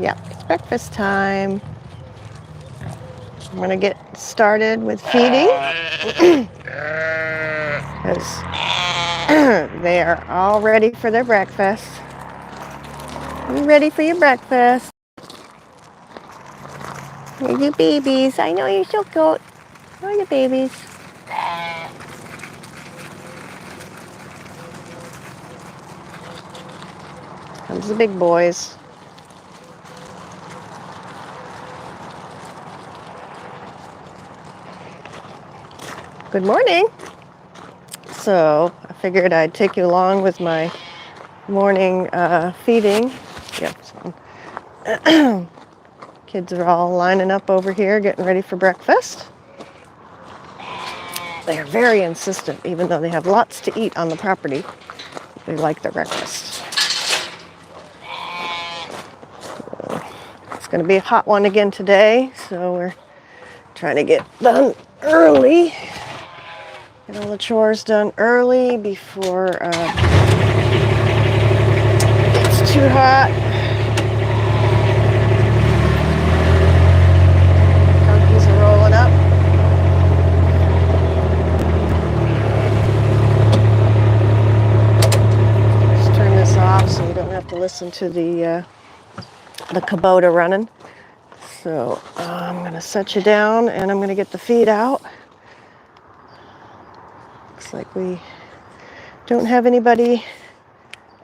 Yeah, it's breakfast time. I'm going to get started with feeding. Because they are all ready for their breakfast. You ready for your breakfast? Here's your babies. I know you're so cute. Where are your babies? Comes the big boys. Good morning. So I figured I'd take you along with my morning feeding. Yep. So kids are all lining up over here, getting ready for breakfast. They are very insistent, even though they have lots to eat on the property. They like their breakfast. It's going to be a hot one again today, so we're trying to get done early. Get all the chores done early before it's too hot. Donkeys are rolling up. Just turn this off so you don't have to listen to the Kubota running. So I'm going to set you down and I'm going to get the feed out. Looks like we don't have anybody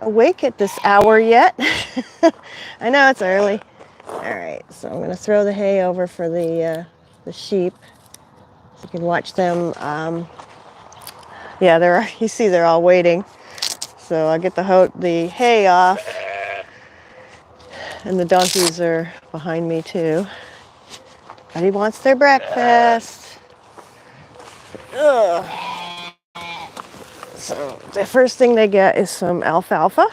awake at this hour yet. I know it's early. All right, so I'm going to throw the hay over for the sheep. So you can watch them. Yeah, you see they're all waiting. So I'll get the hay off. And the donkeys are behind me too. Everybody wants their breakfast. Ugh. So the first thing they get is some alfalfa.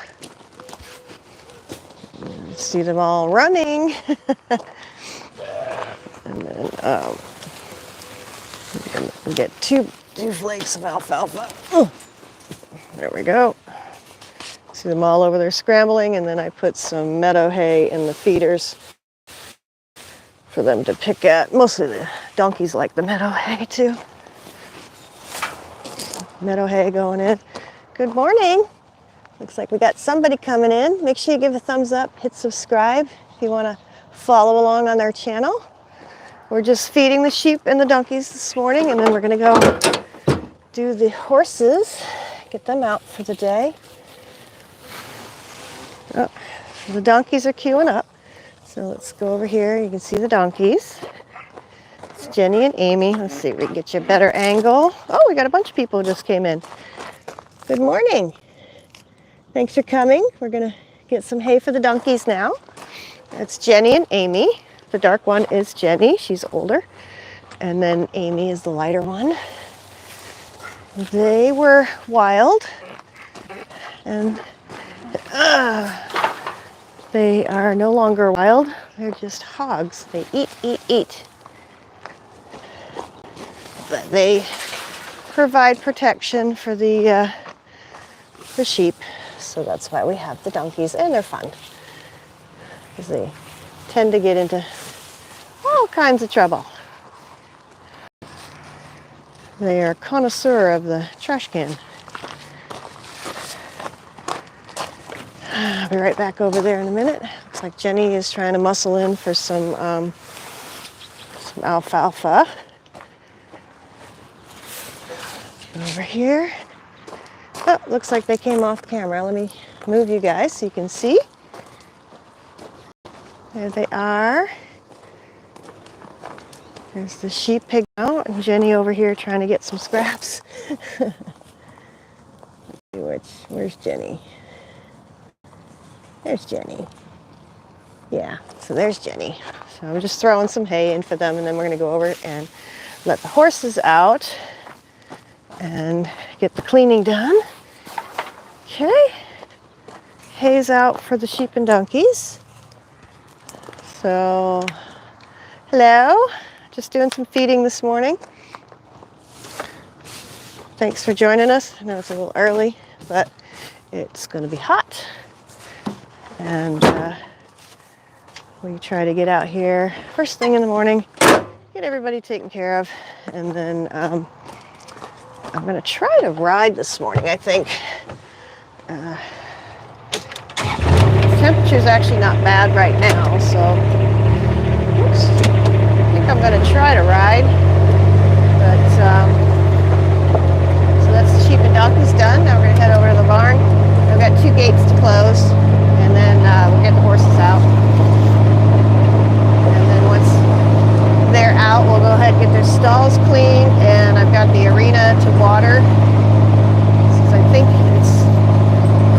You see them all running. And then we get two flakes of alfalfa. Ugh. There we go. See them all over there scrambling, and then I put some meadow hay in the feeders for them to pick at. Mostly the donkeys like the meadow hay too. Meadow hay going in. Good morning. Looks like we got somebody coming in. Make sure you give a thumbs up, hit subscribe if you want to follow along on our channel. We're just feeding the sheep and the donkeys this morning, and then we're going to go do the horses, get them out for the day. Oh, the donkeys are queuing up. So let's go over here. You can see the donkeys. It's Jenny and Amy. Let's see if we can get you a better angle. Oh, we got a bunch of people who just came in. Good morning. Thanks for coming. We're going to get some hay for the donkeys now. That's Jenny and Amy. The dark one is Jenny. She's older. And then Amy is the lighter one. They were wild. And they are no longer wild. They're just hogs. They eat. But they provide protection for the sheep. So that's why we have the donkeys, and they're fun. Because they tend to get into all kinds of trouble. They are a connoisseur of the trash can. I'll be right back over there in a minute. Looks like Jenny is trying to muscle in for some alfalfa. Over here. Oh, looks like they came off camera. Let me move you guys so you can see. There they are. There's the sheep pig out, and Jenny over here trying to get some scraps. Let's see where's Jenny? There's Jenny. Yeah, so there's Jenny. So I'm just throwing some hay in for them, and then we're going to go over and let the horses out and get the cleaning done. Okay. Hay's out for the sheep and donkeys. So, hello. Just doing some feeding this morning. Thanks for joining us. I know it's a little early, but it's going to be hot. And we try to get out here first thing in the morning, get everybody taken care of, and then I'm going to try to ride this morning, I think. Temperature's actually not bad right now, so oops, I think I'm going to try to ride. But so that's the sheep and donkeys done. Now we're going to head over to the barn. I've got 2 gates to close, and then we'll get the horses out. And then once they're out, we'll go ahead and get their stalls clean, and I've got the arena to water, since I think it's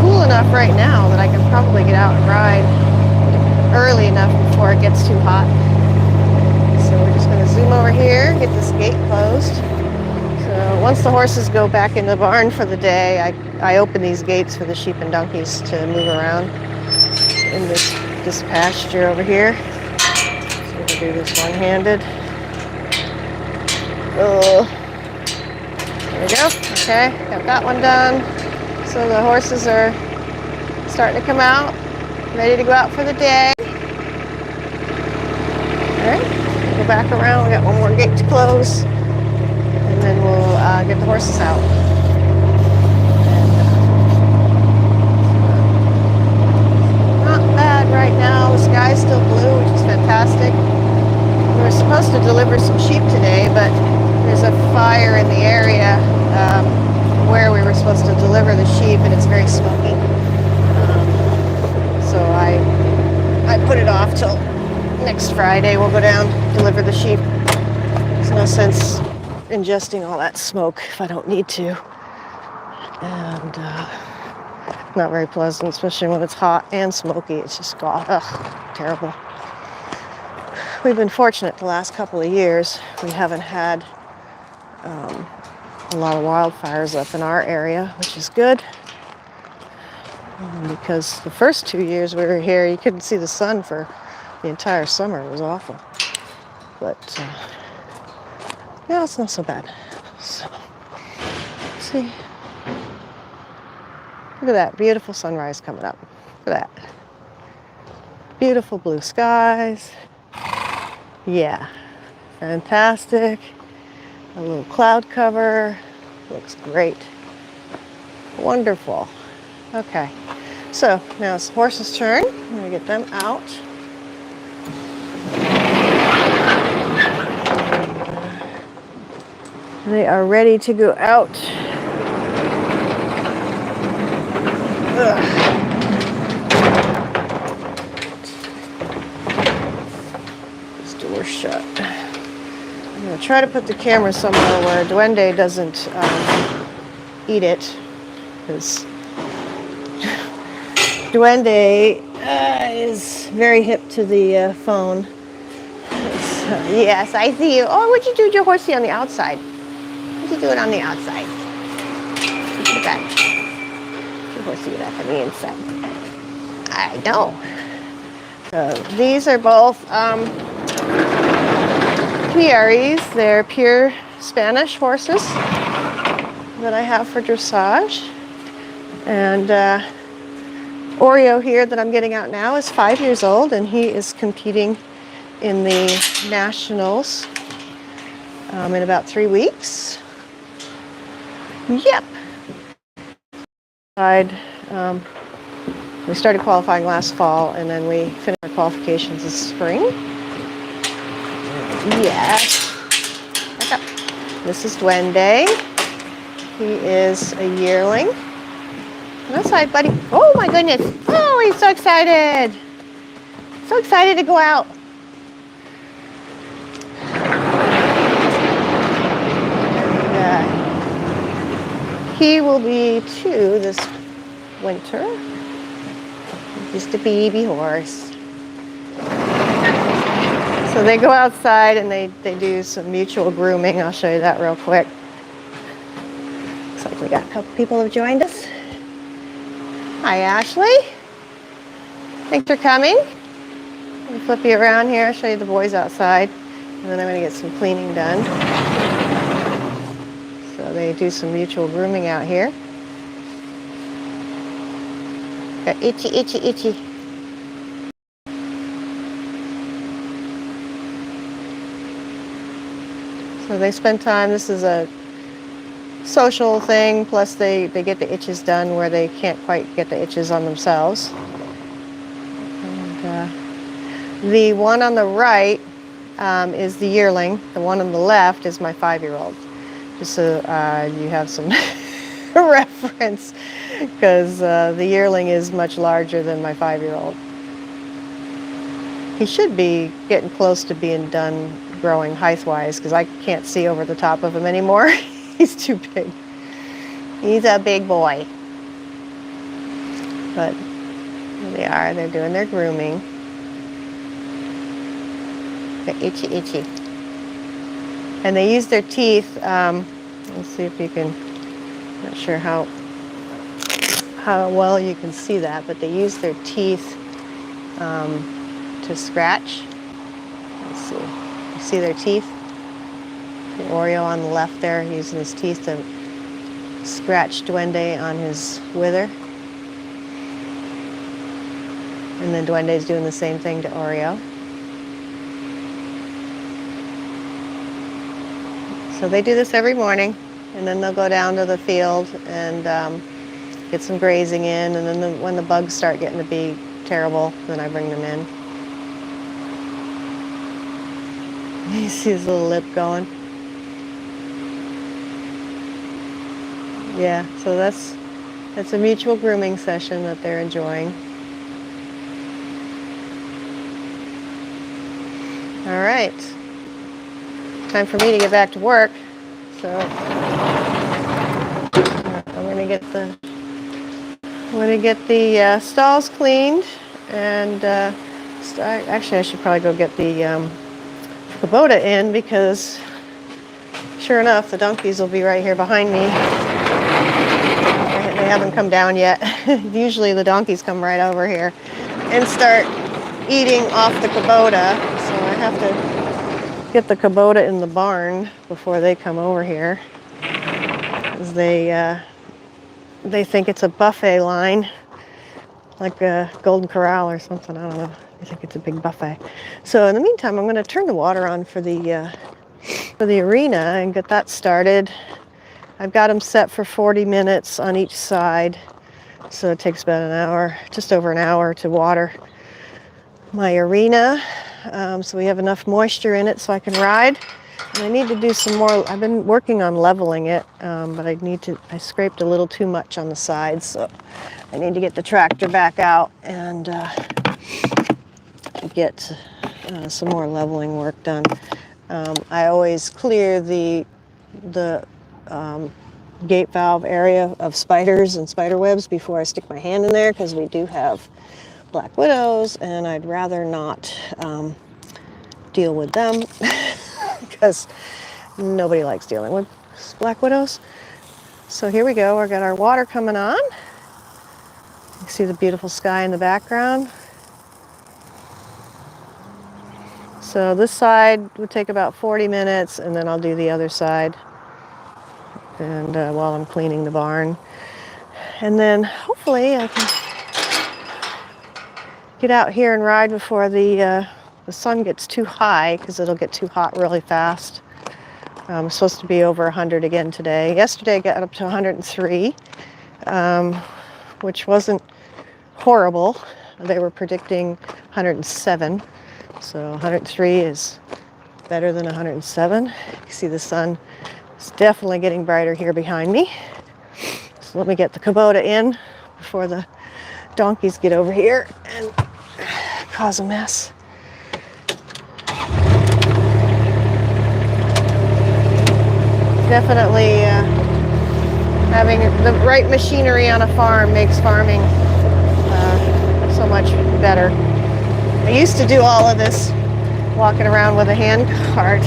cool enough right now that I can probably get out and ride early enough before it gets too hot. So we're just going to zoom over here, get this gate closed. So once the horses go back in the barn for the day, I open these gates for the sheep and donkeys to move around in this pasture over here. So we'll do this one-handed. Oh, there we go. Okay, got that one done. So the horses are starting to come out, ready to go out for the day. All right, go back around. We got one more gate to close, and then we'll get the horses out. And, not bad right now. The sky's still blue, which is fantastic. We were supposed to deliver some sheep today, but there's a fire in the area where we were supposed to deliver the sheep, and it's very smoky. So I put it off till next Friday. We'll go down, deliver the sheep. There's no sense ingesting all that smoke if I don't need to. And not very pleasant, especially when it's hot and smoky. It's just terrible. We've been fortunate the last couple of years. We haven't had a lot of wildfires up in our area, which is good. Because the first 2 years we were here, you couldn't see the sun for the entire summer. It was awful. But now it's not so bad. So, let's see. Look at that beautiful sunrise coming up. Look at that. Beautiful blue skies. Yeah, fantastic. A little cloud cover. Looks great. Wonderful. Okay, so now it's the horses' turn. I'm going to get them out. They are ready to go out. This door's shut. I'm going to try to put the camera somewhere where Duende doesn't eat it, because Duende is very hip to the phone. Yes, I see you. Oh, what'd you do with your horsey on the outside? What'd you do it on the outside? Look at that. Your horsey back on the inside. I know. So these are both PREs. They're pure Spanish horses that I have for dressage. And Oreo here that I'm getting out now is 5 years old, and he is competing in the nationals in about 3 weeks. Yep. We started qualifying last fall, and then we finished our qualifications this spring. Yes. Back up. This is Duende. He is a yearling. Come outside, buddy. Oh my goodness. Oh, he's so excited. So excited to go out. He will be 2 this winter. Just a baby horse. So they go outside and they do some mutual grooming. I'll show you that real quick. Looks like we got a couple people have joined us. Hi, Ashley. Thanks for coming. Let me flip you around here, show you the boys outside, and then I'm going to get some cleaning done. So they do some mutual grooming out here. Got itchy, itchy, itchy. So they spend time. This is a social thing, plus they get the itches done where they can't quite get the itches on themselves. And, the one on the right is the yearling. The one on the left is my 5-year-old. Just so you have some reference, because the yearling is much larger than my 5-year-old. He should be getting close to being done growing height-wise, because I can't see over the top of him anymore. He's too big. He's a big boy. But here they are. They're doing their grooming. They're itchy, itchy. And they use their teeth. Let's see if you can. Not sure how well you can see that, but they use their teeth to scratch. Let's see. You see their teeth? The Oreo on the left there, using his teeth to scratch Duende on his wither. And then Duende's doing the same thing to Oreo. So they do this every morning, and then they'll go down to the field and get some grazing in, and then when the bugs start getting to be terrible, then I bring them in. You see his little lip going. Yeah, so that's a mutual grooming session that they're enjoying. All right, time for me to get back to work. So I'm gonna get the stalls cleaned, and actually I should probably go get the Kubota in, because sure enough, the donkeys will be right here behind me. They haven't come down yet. Usually the donkeys come right over here and start eating off the Kubota. So I have to get the Kubota in the barn before they come over here. Because they think it's a buffet line, like a Golden Corral or something. I don't know. I think it's a big buffet. So in the meantime, I'm going to turn the water on for the arena and get that started. I've got them set for 40 minutes on each side, so it takes about an hour, just over an hour, to water my arena, so we have enough moisture in it so I can ride. And I need to do some more. I've been working on leveling it, but I scraped a little too much on the sides, so I need to get the tractor back out and get some more leveling work done. I always clear the gate valve area of spiders and spider webs before I stick my hand in there, because we do have black widows, and I'd rather not deal with them because nobody likes dealing with black widows. So here we go. We've got our water coming on. You can see the beautiful sky in the background. So this side would take about 40 minutes, and then I'll do the other side, and while I'm cleaning the barn. And then hopefully I can get out here and ride before the sun gets too high, because it'll get too hot really fast. I'm supposed to be over 100 again today. Yesterday I got up to 103, which wasn't horrible. They were predicting 107. So 103 is better than 107. You can see the sun is definitely getting brighter here behind me. So let me get the Kubota in before the donkeys get over here and cause a mess. Definitely having the right machinery on a farm makes farming so much better. I used to do all of this walking around with a hand cart.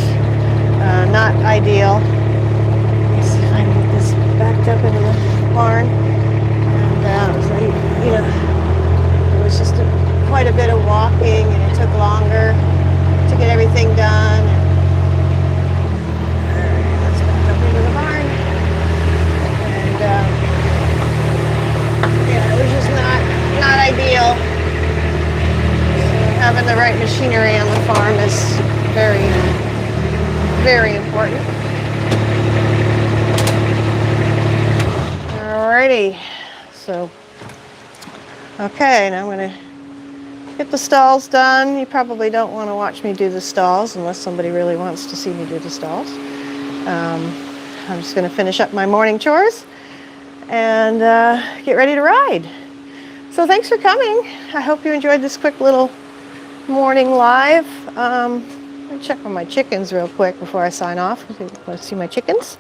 Not ideal. Let's see if I can get this backed up into the barn. And it was just quite a bit of walking, and it took longer to get everything done. Alright, let's back up into the barn. And it was just not ideal. Having the right machinery on the farm is very Very important. Alrighty. So, okay, now I'm going to get the stalls done. You probably don't want to watch me do the stalls unless somebody really wants to see me do the stalls. I'm just going to finish up my morning chores and get ready to ride. So thanks for coming. I hope you enjoyed this quick little morning live. Let me check on my chickens real quick before I sign off. Let's see my chickens.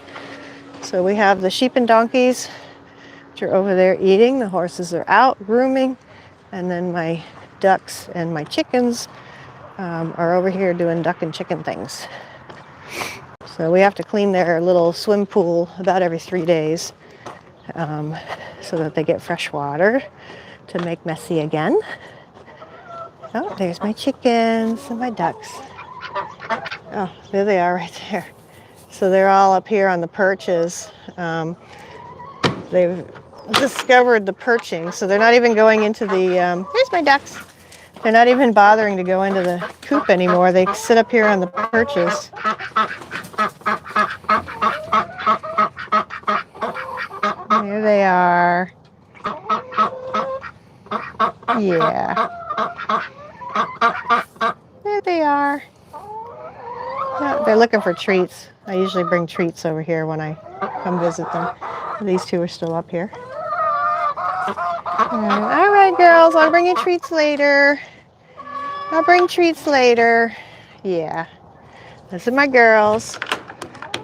So we have the sheep and donkeys, which are over there eating. The horses are out grooming, and then my ducks and my chickens are over here doing duck and chicken things. So we have to clean their little swim pool about every 3 days so that they get fresh water to make messy again. Oh, there's my chickens and my ducks. Oh, there they are right there. So they're all up here on the perches. They've discovered the perching, so they're not even going into the, here's my ducks. They're not even bothering to go into the coop anymore. They sit up here on the perches. Here they are. Yeah. There they are. Yeah, they're looking for treats. I usually bring treats over here when I come visit them. These two are still up here. All right, girls, I'll bring you treats later. I'll bring treats later. Yeah. These are my girls.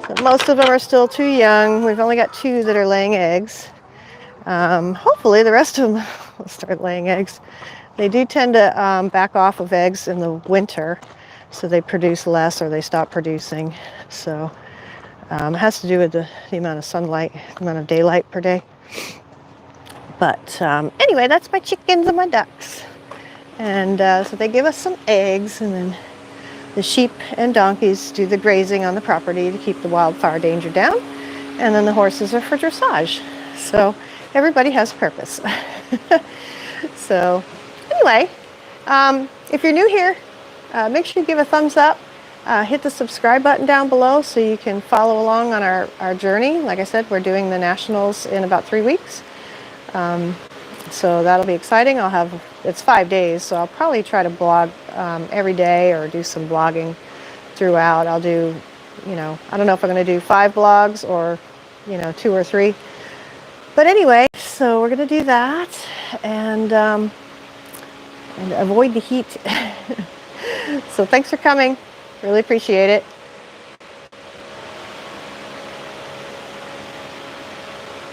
So most of them are still too young. We've only got 2 that are laying eggs. Hopefully the rest of them will start laying eggs. They do tend to back off of eggs in the winter, so they produce less or they stop producing. So it has to do with the amount of sunlight, the amount of daylight per day. But anyway, that's my chickens and my ducks. And so they give us some eggs, and then the sheep and donkeys do the grazing on the property to keep the wildfire danger down. And then the horses are for dressage. So everybody has purpose. So anyway, if you're new here, make sure you give a thumbs up. Hit the subscribe button down below so you can follow along on our journey. Like I said, we're doing the nationals in about 3 weeks. So that'll be exciting. It's 5 days, so I'll probably try to blog every day or do some blogging throughout. I'll do, I don't know if I'm going to do 5 blogs or, 2 or 3. But anyway, so we're going to do that and avoid the heat. So thanks for coming. Really appreciate it.